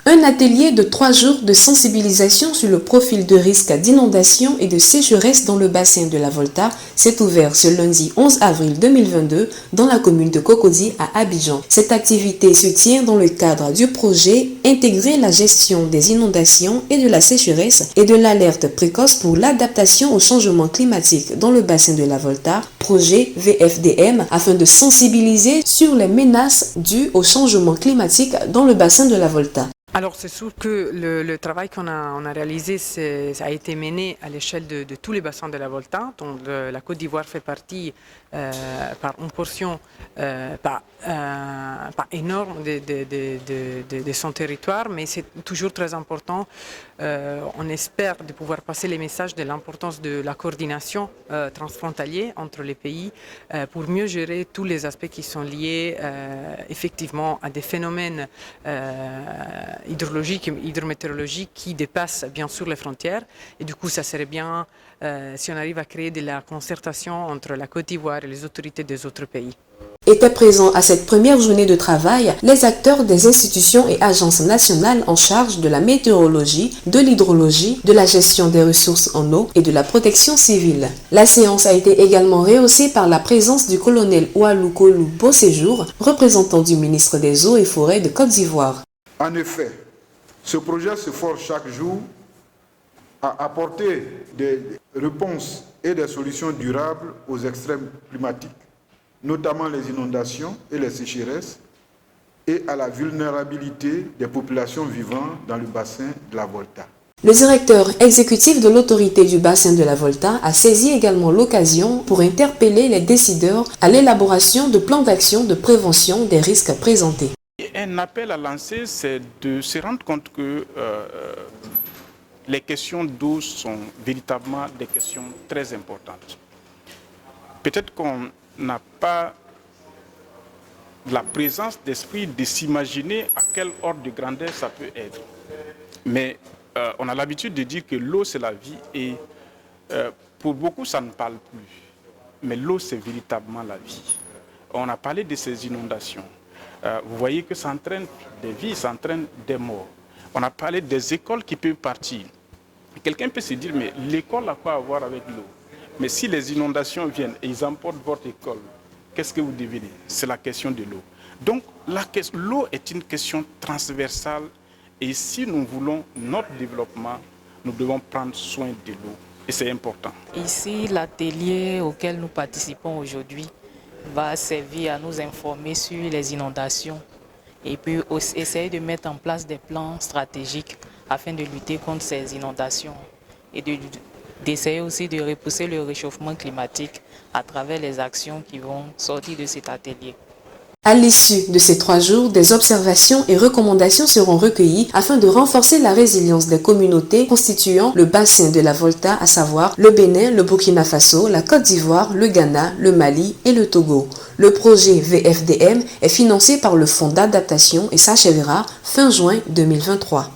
Un atelier de 3 jours de sensibilisation sur le profil de risque d'inondation et de sécheresse dans le bassin de la Volta s'est ouvert ce lundi 11 avril 2022 dans la commune de Cocody à Abidjan. Cette activité se tient dans le cadre du projet Intégrer la gestion des inondations et de la sécheresse et de l'alerte précoce pour l'adaptation au changement climatique dans le bassin de la Volta, projet VFDM, afin de sensibiliser sur les menaces dues au changement climatique dans le bassin de la Volta. Alors c'est sûr que le travail qu'on a réalisé ça a été mené à l'échelle de tous les bassins de la Volta, dont la Côte d'Ivoire fait partie par une portion pas énorme de son territoire, mais c'est toujours très important. On espère de pouvoir passer les messages de l'importance de la coordination transfrontalière entre les pays pour mieux gérer tous les aspects qui sont liés effectivement à des phénomènes hydrologiques, hydrométéorologiques qui dépassent bien sûr les frontières. Et du coup, ça serait bien si on arrive à créer de la concertation entre la Côte d'Ivoire et les autorités des autres pays. Étaient présents à cette première journée de travail les acteurs des institutions et agences nationales en charge de la météorologie, de l'hydrologie, de la gestion des ressources en eau et de la protection civile. La séance a été également rehaussée par la présence du colonel Oualoukolu Beauséjour, représentant du ministre des Eaux et Forêts de Côte d'Ivoire. En effet, ce projet se force chaque jour à apporter des réponses et des solutions durables aux extrêmes climatiques, notamment les inondations et les sécheresses, et à la vulnérabilité des populations vivant dans le bassin de la Volta. Le directeur exécutif de l'autorité du bassin de la Volta a saisi également l'occasion pour interpeller les décideurs à l'élaboration de plans d'action de prévention des risques présentés. Un appel à lancer, c'est de se rendre compte que les questions d'eau sont véritablement des questions très importantes. Peut-être qu'on n'a pas la présence d'esprit de s'imaginer à quel ordre de grandeur ça peut être. Mais on a l'habitude de dire que l'eau c'est la vie et pour beaucoup ça ne parle plus. Mais l'eau c'est véritablement la vie. On a parlé de ces inondations. Vous voyez que ça entraîne des vies, ça entraîne des morts. On a parlé des écoles qui peuvent partir. Quelqu'un peut se dire, mais l'école a quoi à voir avec l'eau? Mais si les inondations viennent et ils emportent votre école, qu'est-ce que vous devenez? C'est la question de l'eau. Donc l'eau est une question transversale et si nous voulons notre développement, nous devons prendre soin de l'eau et c'est important. Ici, l'atelier auquel nous participons aujourd'hui va servir à nous informer sur les inondations et puis aussi essayer de mettre en place des plans stratégiques afin de lutter contre ces inondations et d'essayer aussi de repousser le réchauffement climatique à travers les actions qui vont sortir de cet atelier. À l'issue de ces 3 jours, des observations et recommandations seront recueillies afin de renforcer la résilience des communautés constituant le bassin de la Volta, à savoir le Bénin, le Burkina Faso, la Côte d'Ivoire, le Ghana, le Mali et le Togo. Le projet VFDM est financé par le Fonds d'adaptation et s'achèvera fin juin 2023.